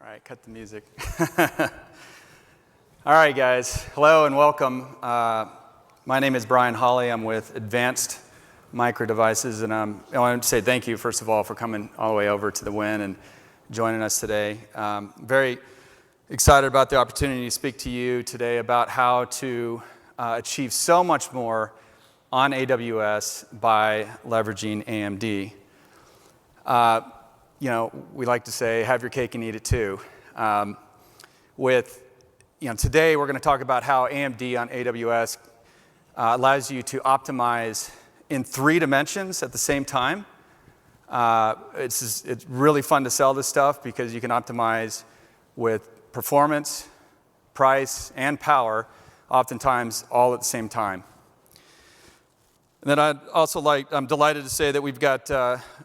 All right, cut the music. All right, guys. Hello and welcome. My name is Brian Hawley. I'm with Advanced Micro Devices, and I want to say thank you, first of all, for coming all the way over to the WIN and joining us today. Very excited about the opportunity to speak to you today about how to achieve so much more on AWS by leveraging AMD. We like to say, have your cake and eat it too. Today we're going to talk about how AMD on AWS allows you to optimize in 3 dimensions at the same time. It's really fun to sell this stuff because you can optimize with performance, price, and power, oftentimes all at the same time. And then I'm delighted to say that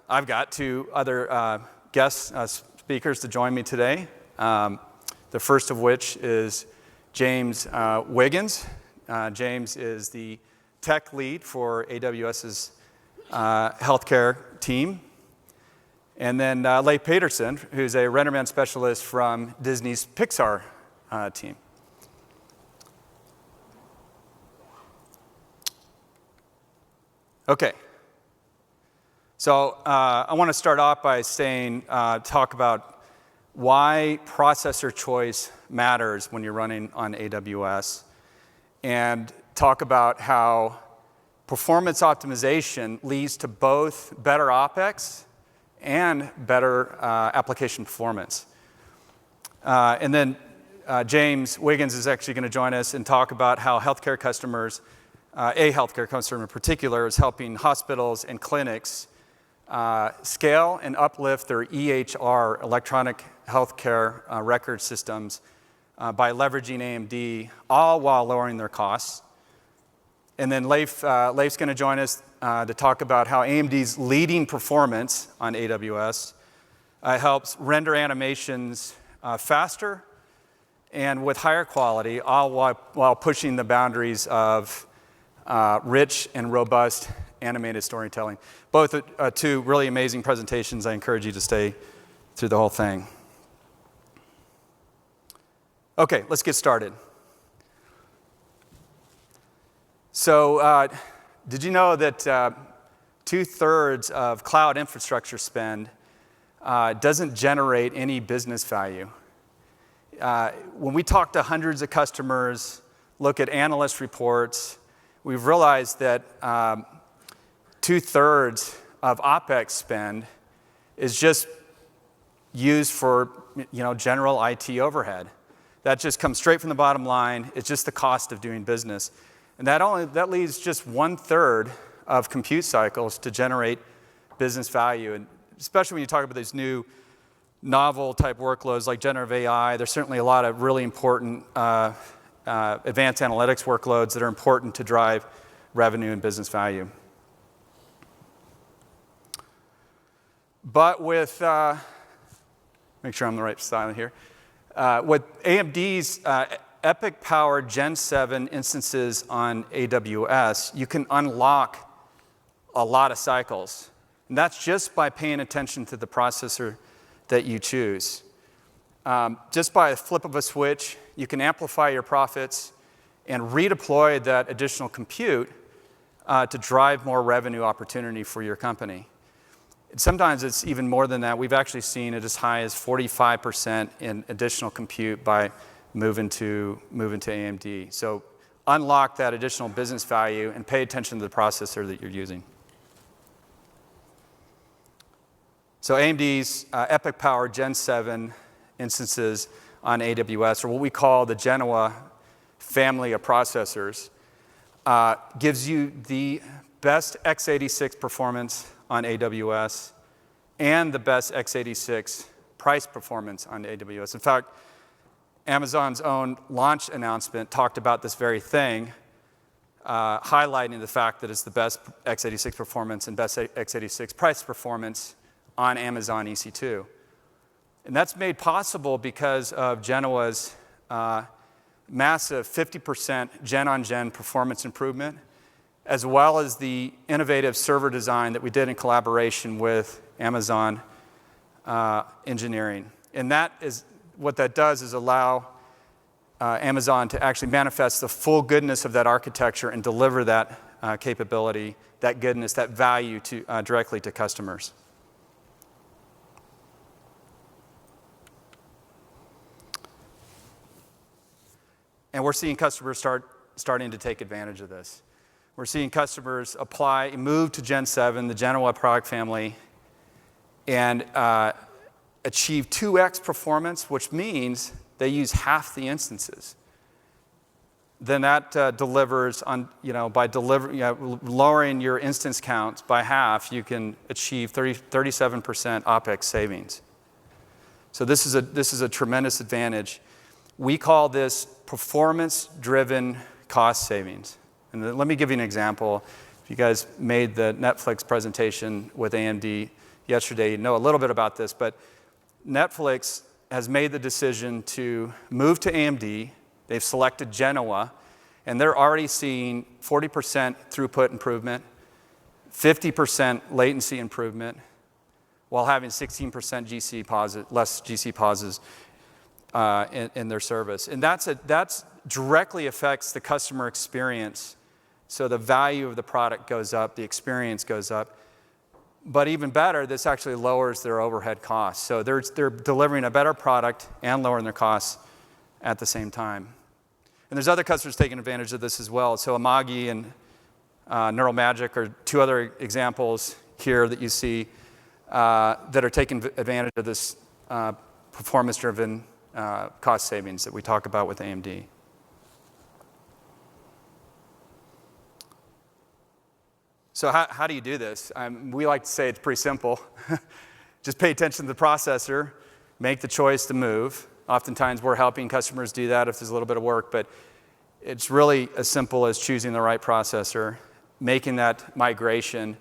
I've got 2 other guest speakers to join me today. The first of which is James Wiggins. James is the tech lead for AWS's healthcare team. And then Leif Peterson, who's a RenderMan specialist from Disney's Pixar team. Okay, so I want to start off by talk about why processor choice matters when you're running on AWS, and talk about how performance optimization leads to both better OpEx and better application performance. And then James Wiggins is actually going to join us and talk about how healthcare customers, a healthcare customer in particular, is helping hospitals and clinics scale and uplift their EHR, electronic healthcare record systems, by leveraging AMD, all while lowering their costs. And then Leif's going to join us to talk about how AMD's leading performance on AWS helps render animations faster and with higher quality, all while pushing the boundaries of rich and robust animated storytelling. Both 2 really amazing presentations. I encourage you to stay through the whole thing. Okay, let's get started. So, did you know that 2/3 of cloud infrastructure spend doesn't generate any business value? When we talk to hundreds of customers, look at analyst reports, we've realized that 2/3 of OpEx spend is just used for general IT overhead. That just comes straight from the bottom line. It's just the cost of doing business. And that leaves just 1/3 of compute cycles to generate business value. And especially when you talk about these new novel type workloads like generative AI, there's certainly a lot of really important advanced analytics workloads that are important to drive revenue and business value. But with, make sure I'm on the right side here. With AMD's Epic Power Gen 7 instances on AWS, you can unlock a lot of cycles. And that's just by paying attention to the processor that you choose. Just by a flip of a switch, you can amplify your profits and redeploy that additional compute to drive more revenue opportunity for your company. Sometimes it's even more than that. We've actually seen it as high as 45% in additional compute by moving to AMD. So unlock that additional business value and pay attention to the processor that you're using. So AMD's Epic Power Gen 7 instances on AWS, or what we call the Genoa family of processors, gives you the best x86 performance on AWS and the best x86 price performance on AWS. In fact, Amazon's own launch announcement talked about this very thing, highlighting the fact that it's the best x86 performance and best x86 price performance on Amazon EC2. And that's made possible because of Genoa's massive 50% gen-on-gen performance improvement, as well as the innovative server design that we did in collaboration with Amazon engineering. And that is what that does is allow Amazon to actually manifest the full goodness of that architecture and deliver that capability, that goodness, that value directly to customers. And we're seeing customers starting to take advantage of this. We're seeing customers move to Gen 7, the Genoa product family, and achieve 2x performance, which means they use half the instances. Then that delivers on, by lowering your instance counts by half, you can achieve 37% OpEx savings. So this is a tremendous advantage. We call this performance-driven cost savings. And let me give you an example. If you guys made the Netflix presentation with AMD yesterday, you know a little bit about this, but Netflix has made the decision to move to AMD. They've selected Genoa, and they're already seeing 40% throughput improvement, 50% latency improvement, while having 16% less GC pauses in their service. And that's directly affects the customer experience. So the value of the product goes up, the experience goes up. But even better, this actually lowers their overhead costs. So they're delivering a better product and lowering their costs at the same time. And there's other customers taking advantage of this as well. So Amagi and Neural Magic are two other examples here that you see that are taking advantage of this performance-driven cost savings that we talk about with AMD. So how do you do this? We like to say it's pretty simple. Just pay attention to the processor, make the choice to move. Oftentimes we're helping customers do that if there's a little bit of work, but it's really as simple as choosing the right processor, making that migration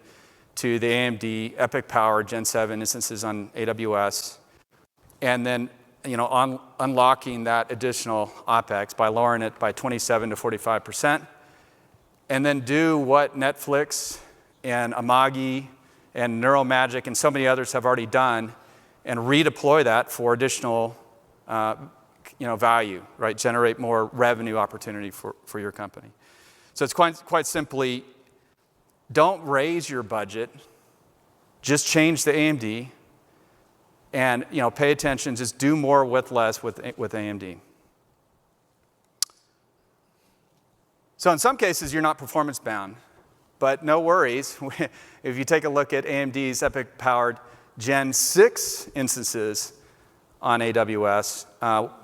to the AMD EPYC Power Gen 7 instances on AWS, and then unlocking that additional OpEx by lowering it by 27 to 45%, and then do what Netflix and Amagi and Neural Magic and so many others have already done, and redeploy that for additional value, right? Generate more revenue opportunity for your company. So it's quite simply, don't raise your budget, just change the AMD, and pay attention, just do more with less with AMD. So in some cases, you're not performance bound, but no worries. If you take a look at AMD's EPYC-powered Gen 6 instances on AWS,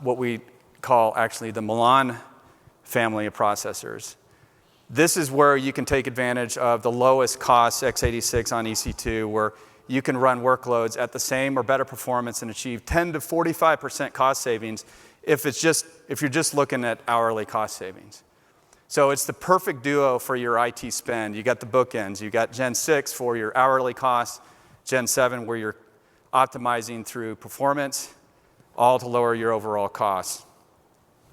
what we call actually the Milan family of processors. This is where you can take advantage of the lowest cost x86 on EC2, where you can run workloads at the same or better performance and achieve 10 to 45% cost savings if you're just looking at hourly cost savings. So it's the perfect duo for your IT spend. You got the bookends. You got Gen 6 for your hourly costs, Gen 7 where you're optimizing through performance, all to lower your overall costs.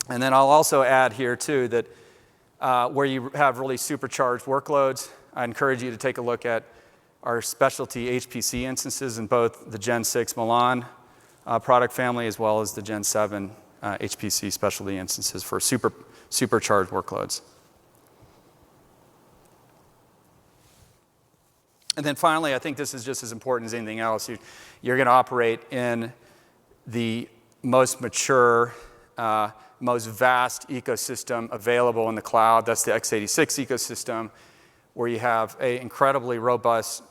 And then I'll also add here too that where you have really supercharged workloads, I encourage you to take a look at our specialty HPC instances in both the Gen 6 Milan product family as well as the Gen 7 HPC specialty instances for supercharged workloads. And then finally, I think this is just as important as anything else. You're going to operate in the most mature, most vast ecosystem available in the cloud. That's the x86 ecosystem, where you have an incredibly robust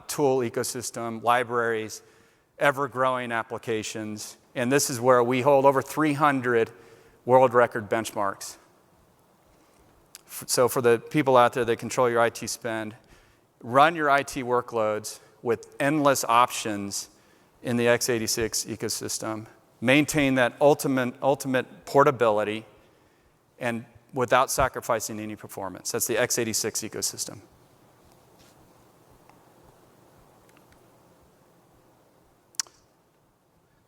tool ecosystem, libraries, ever-growing applications. And this is where we hold over 300 world record benchmarks. So for the people out there that control your IT spend, run your IT workloads with endless options in the x86 ecosystem. Maintain that ultimate portability and without sacrificing any performance. That's the x86 ecosystem.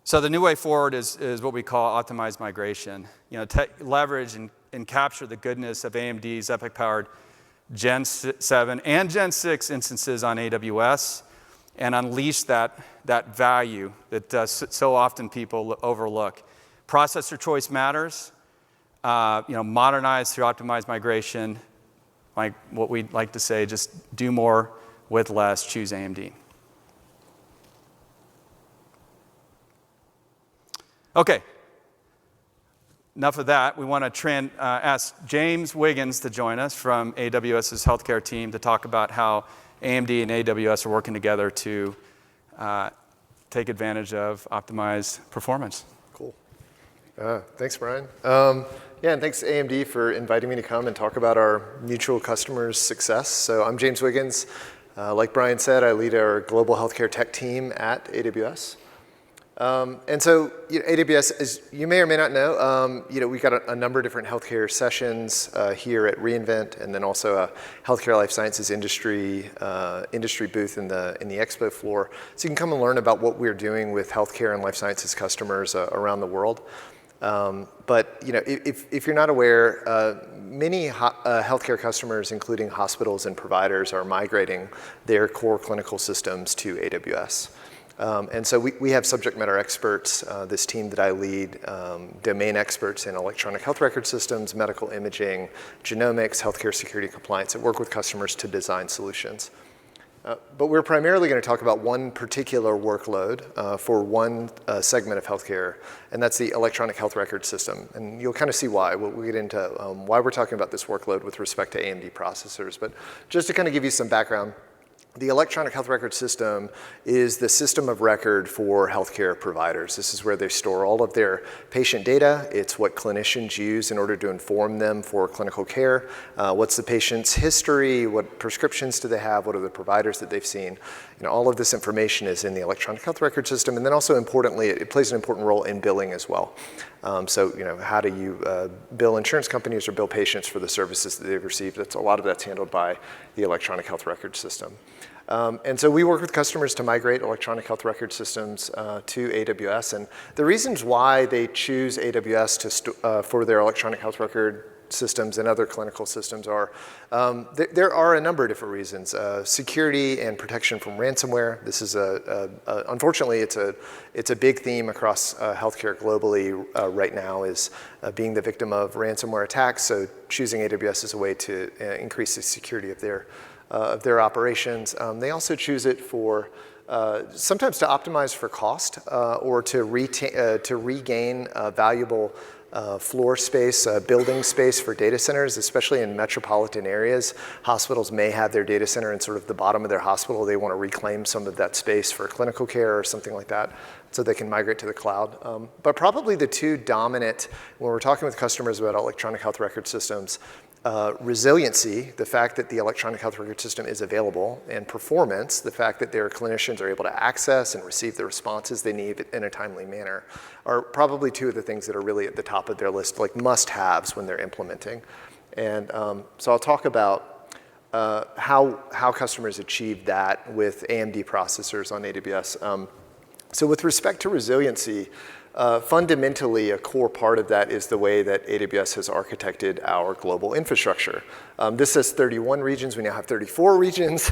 So the new way forward is what we call optimized migration. Leverage and capture the goodness of AMD's EPYC-powered Gen 7 and Gen 6 instances on AWS and unleash that value that so often people overlook. Processor choice matters. Modernize through optimized migration. Like what we like to say, just do more with less, choose AMD. Okay, enough of that. We want to ask James Wiggins to join us from AWS's healthcare team to talk about how AMD and AWS are working together to take advantage of optimized performance. Cool. Thanks, Brian. And thanks AMD for inviting me to come and talk about our mutual customers' success. So I'm James Wiggins. Like Brian said, I lead our global healthcare tech team at AWS. And so AWS, as you may or may not know, we've got a number of different healthcare sessions here at reInvent, and then also a healthcare life sciences industry booth in the expo floor. So you can come and learn about what we're doing with healthcare and life sciences customers around the world. But if you're not aware, many healthcare customers, including hospitals and providers, are migrating their core clinical systems to AWS. And so we have subject matter experts, this team that I lead, domain experts in electronic health record systems, medical imaging, genomics, healthcare security compliance, that work with customers to design solutions. But we're primarily going to talk about one particular workload for one segment of healthcare, and that's the electronic health record system. And you'll kind of see why. We'll get into why we're talking about this workload with respect to AMD processors. But just to kind of give you some background, the electronic health record system is the system of record for healthcare providers. This is where they store all of their patient data. It's what clinicians use in order to inform them for clinical care. What's the patient's history? What prescriptions do they have? What are the providers that they've seen? All of this information is in the electronic health record system. And then also importantly, it plays an important role in billing as well. So how do you bill insurance companies or bill patients for the services that they've received? A lot of that's handled by the electronic health record system. And so we work with customers to migrate electronic health record systems to AWS. And the reasons why they choose AWS for their electronic health record systems and other clinical systems are, there are a number of different reasons. Security and protection from ransomware. This is unfortunately, it's a big theme across healthcare globally right now, is being the victim of ransomware attacks. So choosing AWS is a way to increase the security of their operations. They also choose it for sometimes to optimize for cost or to regain valuable floor space, building space for data centers, especially in metropolitan areas. Hospitals may have their data center in sort of the bottom of their hospital. They want to reclaim some of that space for clinical care or something like that, so they can migrate to the cloud. But probably the two dominant, when we're talking with customers about electronic health record systems, resiliency, the fact that the electronic health record system is available, and performance, the fact that their clinicians are able to access and receive the responses they need in a timely manner, are probably two of the things that are really at the top of their list, like must-haves when they're implementing. And so I'll talk about how customers achieve that with AMD processors on AWS. So with respect to resiliency, fundamentally, a core part of that is the way that AWS has architected our global infrastructure. This says 31 regions. We now have 34 regions,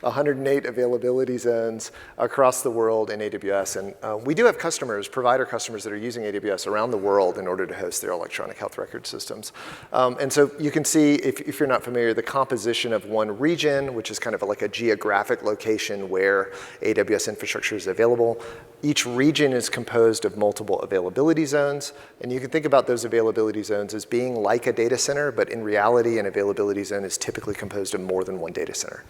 108 availability zones across the world in AWS. And we do have customers, provider customers, that are using AWS around the world in order to host their electronic health record systems. And so you can see, if you're not familiar, the composition of one region, which is kind of like a geographic location where AWS infrastructure is available. Each region is composed of multiple availability zones, and you can think about those availability zones as being like a data center, but in reality, an availability zone is typically composed of more than one data center.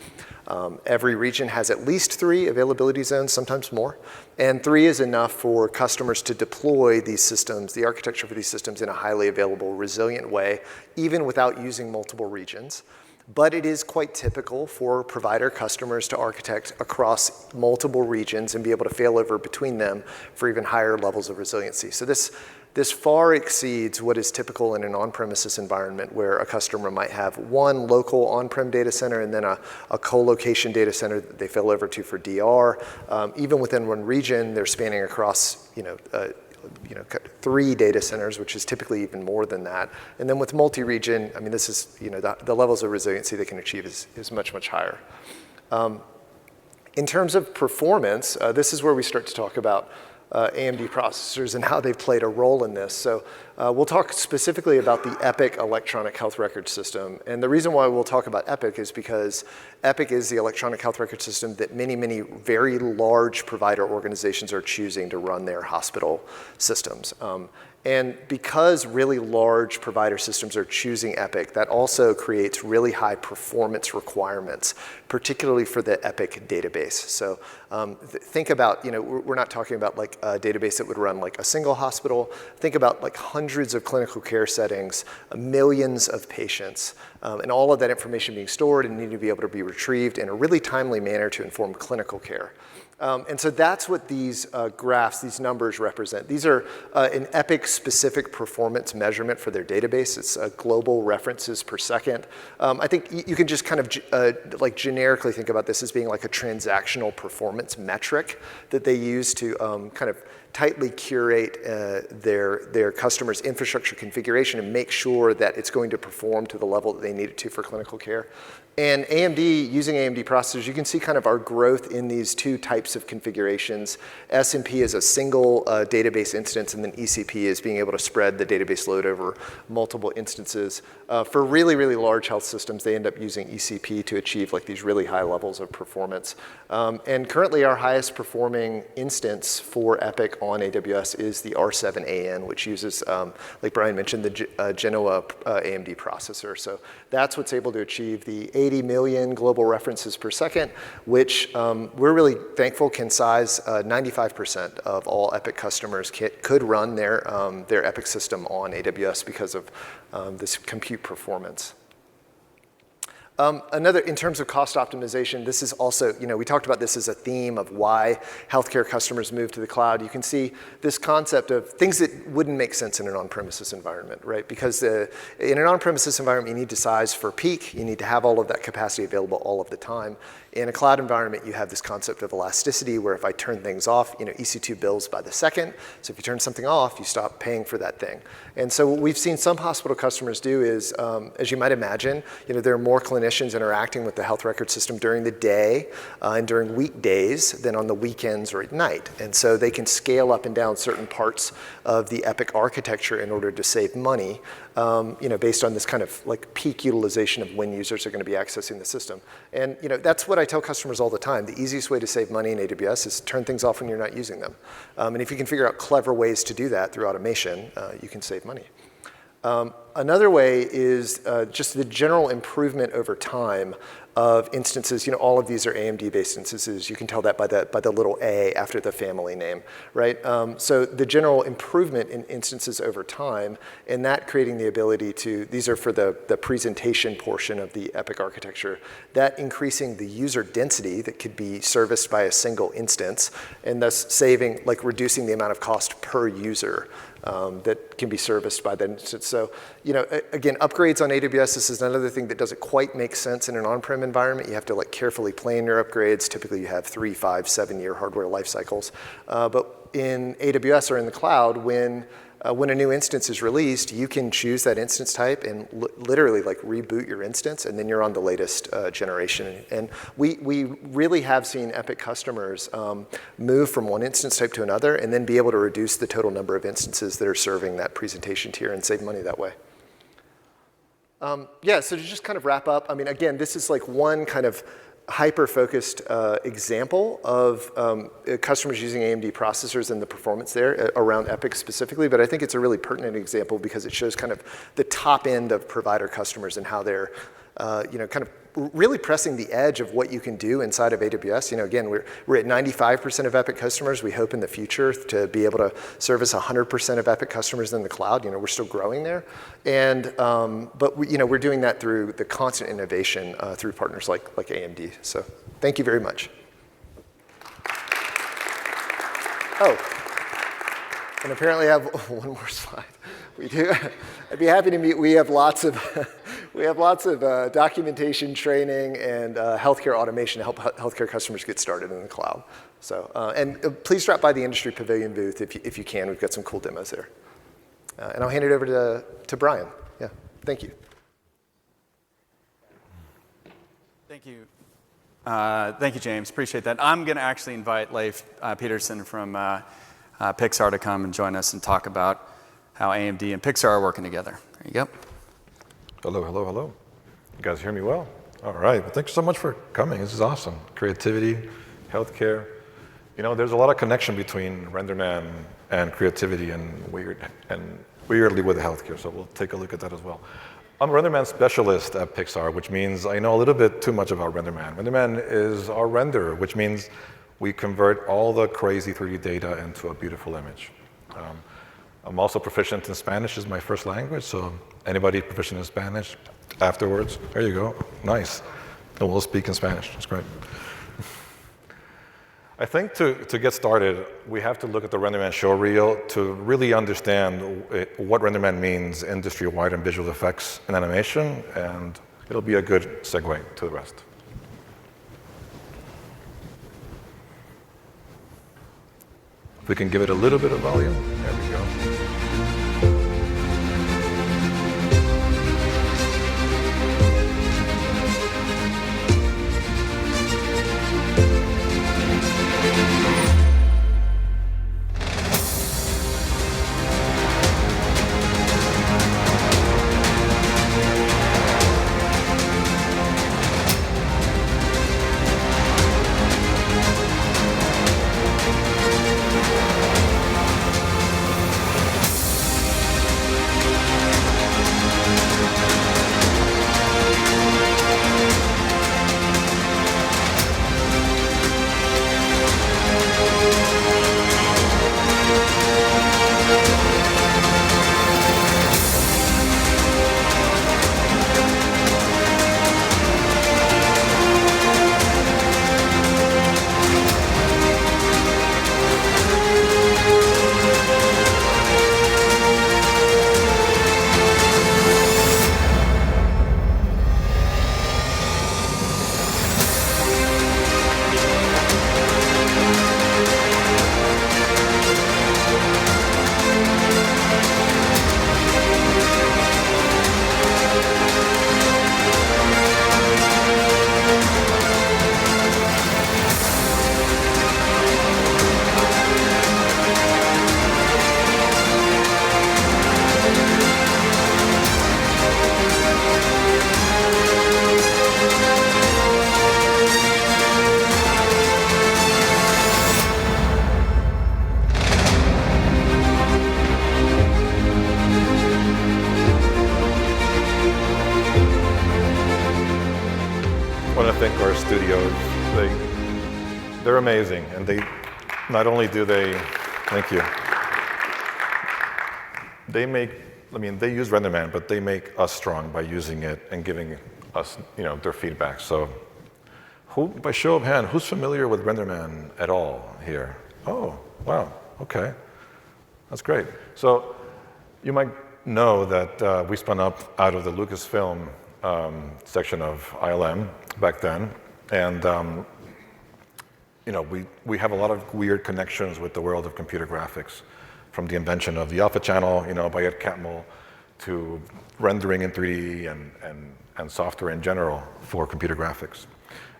Every region has at least 3 availability zones, sometimes more, and 3 is enough for customers to deploy these systems, the architecture for these systems, in a highly available, resilient way, even without using multiple regions. But it is quite typical for provider customers to architect across multiple regions and be able to fail over between them for even higher levels of resiliency. So this far exceeds what is typical in an on-premises environment, where a customer might have one local on-prem data center and then a co-location data center that they fail over to for DR. Even within one region, they're spanning across 3 data centers, which is typically even more than that. And then with multi-region, I mean, this is, the levels of resiliency they can achieve is much, much higher. In terms of performance, this is where we start to talk about AMD processors and how they've played a role in this. So we'll talk specifically about the Epic electronic health record system. And the reason why we'll talk about Epic is because Epic is the electronic health record system that many, many very large provider organizations are choosing to run their hospital systems. And because really large provider systems are choosing Epic, that also creates really high performance requirements, particularly for the Epic database. So think about, we're not talking about like a database that would run like a single hospital. Think about like hundreds of clinical care settings, millions of patients, and all of that information being stored and needing to be able to be retrieved in a really timely manner to inform clinical care. And so that's what these graphs, these numbers represent. These are an Epic-specific performance measurement for their database. It's global references per second. I think you can just kind of like generically think about this as being like a transactional performance metric that they use to kind of tightly curate their customers' infrastructure configuration and make sure that it's going to perform to the level that they need it to for clinical care. And AMD, using AMD processors, you can see kind of our growth in these two types of configurations. S&P is a single database instance, and then ECP is being able to spread the database load over multiple instances. For really, really large health systems, they end up using ECP to achieve like these really high levels of performance. And currently, our highest performing instance for Epic on AWS is the R7AN, which uses, like Brian mentioned, the Genoa AMD processor. So that's what's able to achieve the 80 million global references per second, which we're really thankful can size 95% of all Epic customers could run their Epic system on AWS because of this compute performance. Another, in terms of cost optimization, this is also, we talked about this as a theme of why healthcare customers move to the cloud. You can see this concept of things that wouldn't make sense in an on-premises environment, right? Because in an on-premises environment, you need to size for peak. You need to have all of that capacity available all of the time. In a cloud environment, you have this concept of elasticity where if I turn things off, EC2 bills by the second. So if you turn something off, you stop paying for that thing. And so what we've seen some hospital customers do is, as you might imagine, there are more clinicians interacting with the health record system during the day and during weekdays than on the weekends or at night. And so they can scale up and down certain parts of the Epic architecture in order to save money, based on this kind of like peak utilization of when users are going to be accessing the system. And that's what I tell customers all the time. The easiest way to save money in AWS is turn things off when you're not using them. And if you can figure out clever ways to do that through automation, you can save money. Another way is just the general improvement over time of instances. All of these are AMD-based instances. You can tell that by the little A after the family name, right? So the general improvement in instances over time, and that creating the ability to, these are for the presentation portion of the Epic architecture, that increasing the user density that could be serviced by a single instance, and thus saving, like reducing the amount of cost per user that can be serviced by that instance. So, again, upgrades on AWS, this is another thing that doesn't quite make sense in an on-prem environment. You have to like carefully plan your upgrades. Typically, you have 3, 5, 7-year hardware life cycles. But in AWS or in the cloud, when a new instance is released, you can choose that instance type and literally like reboot your instance, and then you're on the latest generation. And we really have seen Epic customers move from one instance type to another and then be able to reduce the total number of instances that are serving that presentation tier and save money that way. So to just kind of wrap up, again, this is like one kind of hyper-focused example of customers using AMD processors and the performance there around Epic specifically, but I think it's a really pertinent example because it shows kind of the top end of provider customers and how they're kind of really pressing the edge of what you can do inside of AWS. Again, we're at 95% of Epic customers. We hope in the future to be able to service 100% of Epic customers in the cloud. We're still growing there, and but we're doing that through the constant innovation through partners like AMD. So thank you very much. Oh, and apparently I have one more slide. We do. I'd be happy to meet. We have lots of documentation, training, and healthcare automation to help healthcare customers get started in the cloud. So, and please drop by the Industry Pavilion booth if you can. We've got some cool demos there. And I'll hand it over to Brian. Yeah, thank you. Thank you. Thank you, James. Appreciate that. I'm going to actually invite Leif Peterson from Pixar to come and join us and talk about how AMD and Pixar are working together. There you go. Hello, hello, hello. You guys hear me well? All right. Well, thanks so much for coming. This is awesome. Creativity, healthcare. You know, there's a lot of connection between RenderMan and creativity and weirdly with healthcare. So we'll take a look at that as well. I'm a RenderMan specialist at Pixar, which means I know a little bit too much about RenderMan. RenderMan is our renderer, which means we convert all the crazy 3D data into a beautiful image. I'm also proficient in Spanish as my first language, so anybody proficient in Spanish afterwards, there you go, nice. And we'll speak in Spanish, that's great. I think to get started, we have to look at the RenderMan show reel to really understand what RenderMan means industry-wide in visual effects and animation, and it'll be a good segue to the rest. If we can give it a little bit of volume, there we go. Studios, they're amazing, and they not only do they, thank you, they use RenderMan, but they make us strong by using it and giving us, their feedback. So, by show of hand, who's familiar with RenderMan at all here? Oh, wow, okay, that's great. So, you might know that we spun up out of the Lucasfilm section of ILM back then. And we have a lot of weird connections with the world of computer graphics, from the invention of the alpha channel, by Ed Catmull, to rendering in 3D and software in general for computer graphics.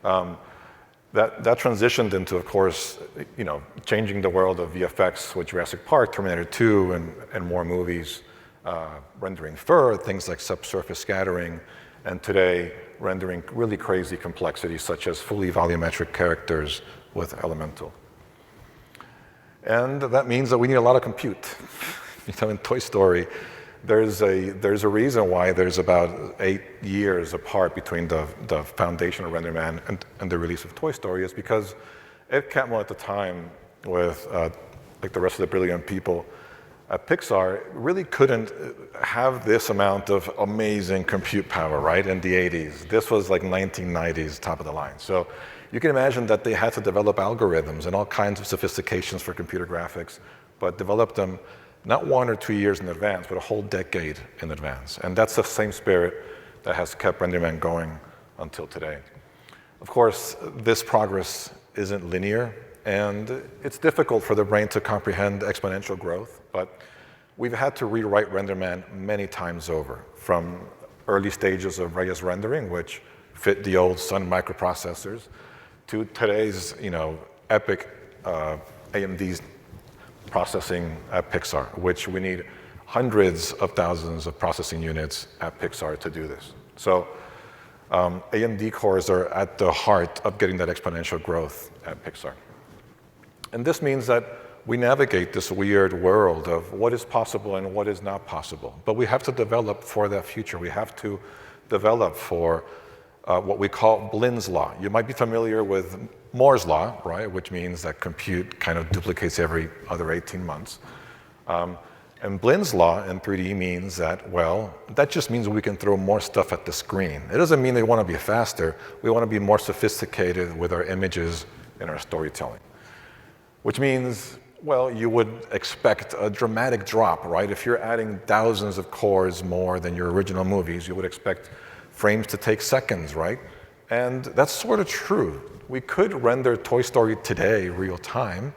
That transitioned into, of course, changing the world of VFX with Jurassic Park, Terminator 2, and more movies, rendering fur, things like subsurface scattering, and today, rendering really crazy complexities such as fully volumetric characters with Elemental. And that means that we need a lot of compute. In Toy Story, there's a reason why there's about 8 years apart between the foundation of RenderMan and the release of Toy Story, is because Ed Catmull at the time, with like the rest of the brilliant people at Pixar, really couldn't have this amount of amazing compute power, right, in the 80s. This was like 1990s, top of the line. So you can imagine that they had to develop algorithms and all kinds of sophistications for computer graphics, but develop them not 1 or 2 years in advance, but a whole decade in advance. And that's the same spirit that has kept RenderMan going until today. Of course, this progress isn't linear, and it's difficult for the brain to comprehend exponential growth, but we've had to rewrite RenderMan many times over, from early stages of Reyes rendering, which fit the old Sun microprocessors, to today's, epic AMD's processing at Pixar, which we need hundreds of thousands of processing units at Pixar to do this. So AMD cores are at the heart of getting that exponential growth at Pixar. And this means that we navigate this weird world of what is possible and what is not possible. But we have to develop for that future. We have to develop for what we call Blind's law. You might be familiar with Moore's law, right, which means that compute kind of duplicates every other 18 months. And Blind's law in 3D means that, well, that just means we can throw more stuff at the screen. It doesn't mean they want to be faster. We want to be more sophisticated with our images and our storytelling. Which means, well, you would expect a dramatic drop, right? If you're adding thousands of cores more than your original movies, you would expect frames to take seconds, right? And that's sort of true. We could render Toy Story today real time,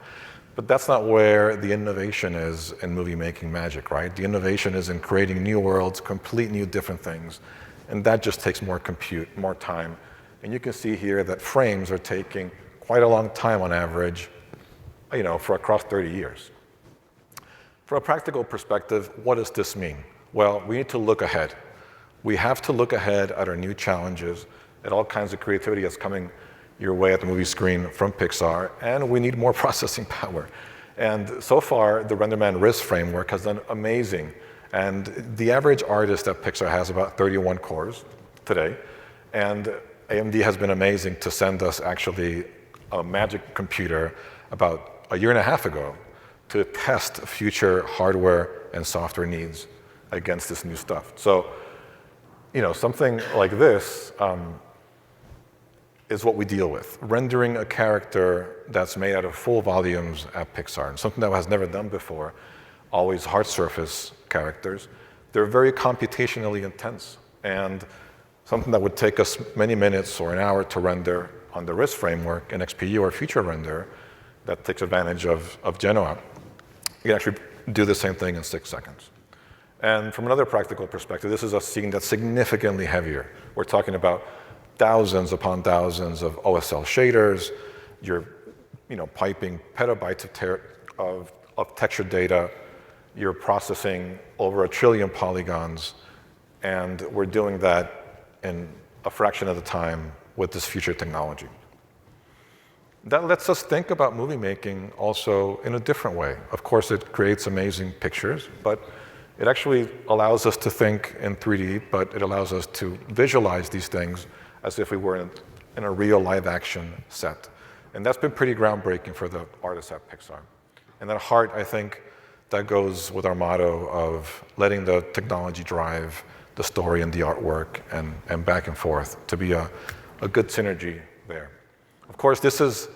but that's not where the innovation is in movie making magic, right? The innovation is in creating new worlds, complete new different things, and that just takes more compute, more time. And you can see here that frames are taking quite a long time on average, you know, for across 30 years. From a practical perspective, what does this mean? Well, we need to look ahead. We have to look ahead at our new challenges, at all kinds of creativity that's coming your way at the movie screen from Pixar, and we need more processing power. And so far, the RenderMan RISC framework has done amazing. And the average artist at Pixar has about 31 cores today. And AMD has been amazing to send us actually a magic computer about a year and a half ago to test future hardware and software needs against this new stuff. So, you know, something like this is what we deal with. Rendering a character that's made out of full volumes at Pixar, and something that was never done before, always hard surface characters. They're very computationally intense, and something that would take us many minutes or an hour to render on the RISC framework, an XPU or future render that takes advantage of Genoa, you can actually do the same thing in 6 seconds. And from another practical perspective, this is a scene that's significantly heavier. We're talking about thousands upon thousands of OSL shaders. You're, you know, piping petabytes of texture data. You're processing over 1 trillion polygons, and we're doing that in a fraction of the time with this future technology. That lets us think about movie making also in a different way. Of course, it creates amazing pictures, but it actually allows us to think in 3D, but it allows us to visualize these things as if we were in a real live action set. And that's been pretty groundbreaking for the artists at Pixar. And at heart, I think that goes with our motto of letting the technology drive the story and the artwork and back and forth to be a good synergy there. Of course, this is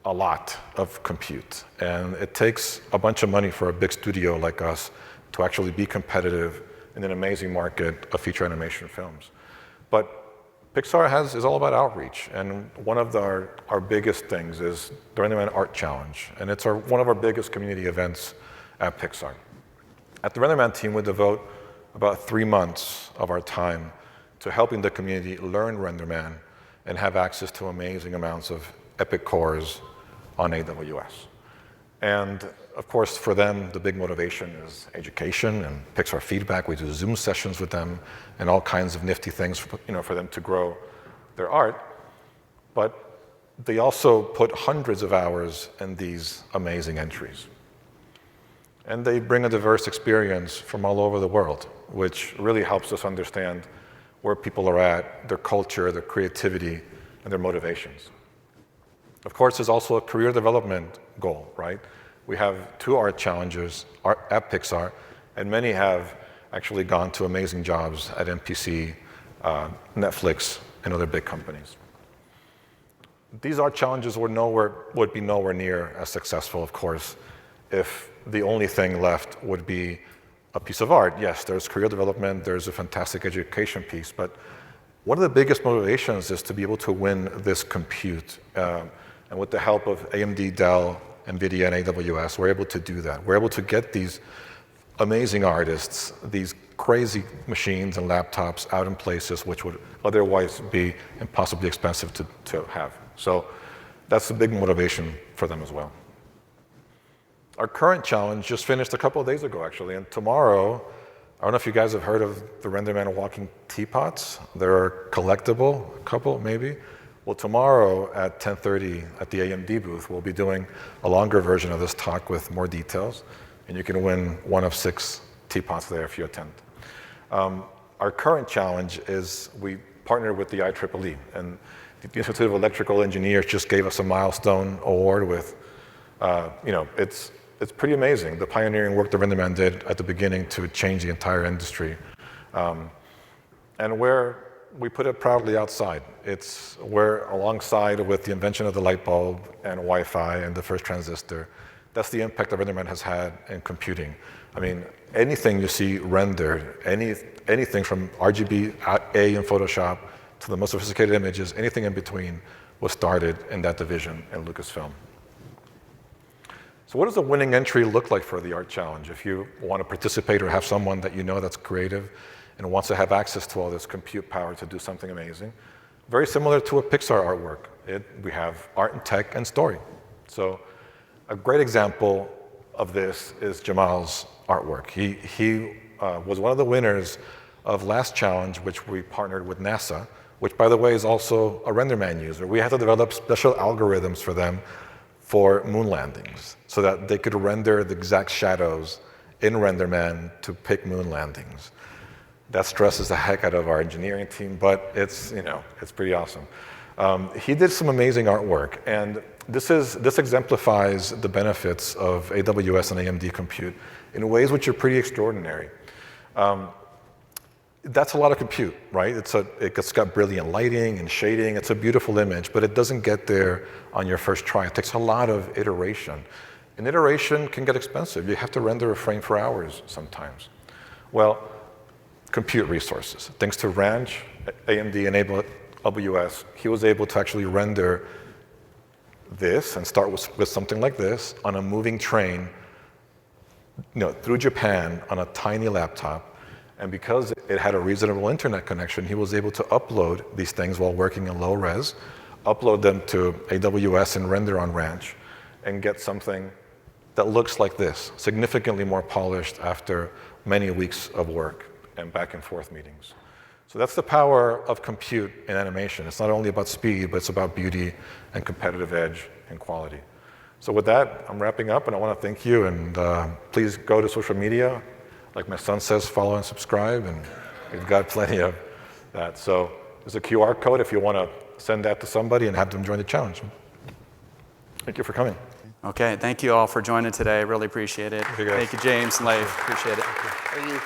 a lot of compute, and it takes a bunch of money for a big studio like us to actually be competitive in an amazing market of feature animation films. But Pixar is all about outreach, and one of our biggest things is the RenderMan Art Challenge, and it's one of our biggest community events at Pixar. At the RenderMan team, we devote about 3 months of our time to helping the community learn RenderMan and have access to amazing amounts of epic cores on AWS. And of course, for them, the big motivation is education and Pixar feedback. We do Zoom sessions with them and all kinds of nifty things for them to grow their art. But they also put hundreds of hours in these amazing entries. And they bring a diverse experience from all over the world, which really helps us understand where people are at, their culture, their creativity, and their motivations. Of course, there's also a career development goal, right? We have 2 art challenges at Pixar, and many have actually gone to amazing jobs at NPC, Netflix, and other big companies. These art challenges would be nowhere near as successful, of course, if the only thing left would be a piece of art. Yes, there's career development, there's a fantastic education piece, but one of the biggest motivations is to be able to win this compute. And with the help of AMD, Dell, NVIDIA, and AWS, we're able to do that. We're able to get these amazing artists, these crazy machines and laptops out in places which would otherwise be impossibly expensive to have. So that's a big motivation for them as well. Our current challenge just finished a couple of days ago, actually, and tomorrow, I don't know if you guys have heard of the RenderMan walking teapots. They're collectible, a couple maybe. Well, tomorrow at 10:30 at the AMD booth, we'll be doing a longer version of this talk with more details, and you can win one of 6 teapots there if you attend. Our current challenge is we partnered with the IEEE, and the Institute of Electrical Engineers just gave us a milestone award with, it's pretty amazing, the pioneering work that RenderMan did at the beginning to change the entire industry. And where we put it proudly outside. We're alongside with the invention of the light bulb and Wi-Fi and the first transistor. That's the impact that RenderMan has had in computing. I mean, anything you see rendered, anything from RGBA in Photoshop to the most sophisticated images, anything in between was started in that division in Lucasfilm. So what does a winning entry look like for the art challenge? If you want to participate or have someone that you know that's creative and wants to have access to all this compute power to do something amazing, very similar to a Pixar artwork. We have art and tech and story. So a great example of this is Jamal's artwork. He was one of the winners of last challenge, which we partnered with NASA, which, by the way, is also a RenderMan user. We had to develop special algorithms for them for moon landings so that they could render the exact shadows in RenderMan to pick moon landings. That stresses the heck out of our engineering team, but it's pretty awesome. He did some amazing artwork, and this exemplifies the benefits of AWS and AMD compute in ways which are pretty extraordinary. That's a lot of compute, right? It's got brilliant lighting and shading. It's a beautiful image, but it doesn't get there on your first try. It takes a lot of iteration. And iteration can get expensive. You have to render a frame for hours sometimes. Well, compute resources. Thanks to Ranch, AMD enabled AWS, he was able to actually render this and start with something like this on a moving train, through Japan on a tiny laptop. And because it had a reasonable internet connection, he was able to upload these things while working in low res, upload them to AWS and render on Ranch, and get something that looks like this, significantly more polished after many weeks of work and back and forth meetings. So that's the power of compute in animation. It's not only about speed, but it's about beauty and competitive edge and quality. So with that, I'm wrapping up, and I want to thank you, and please go to social media. Like my son says, follow and subscribe, and we've got plenty of that. So there's a QR code if you want to send that to somebody and have them join the challenge. Thank you for coming. Okay, thank you all for joining today. Really appreciate it. Thank you, James and Leif. Appreciate it. Thank you.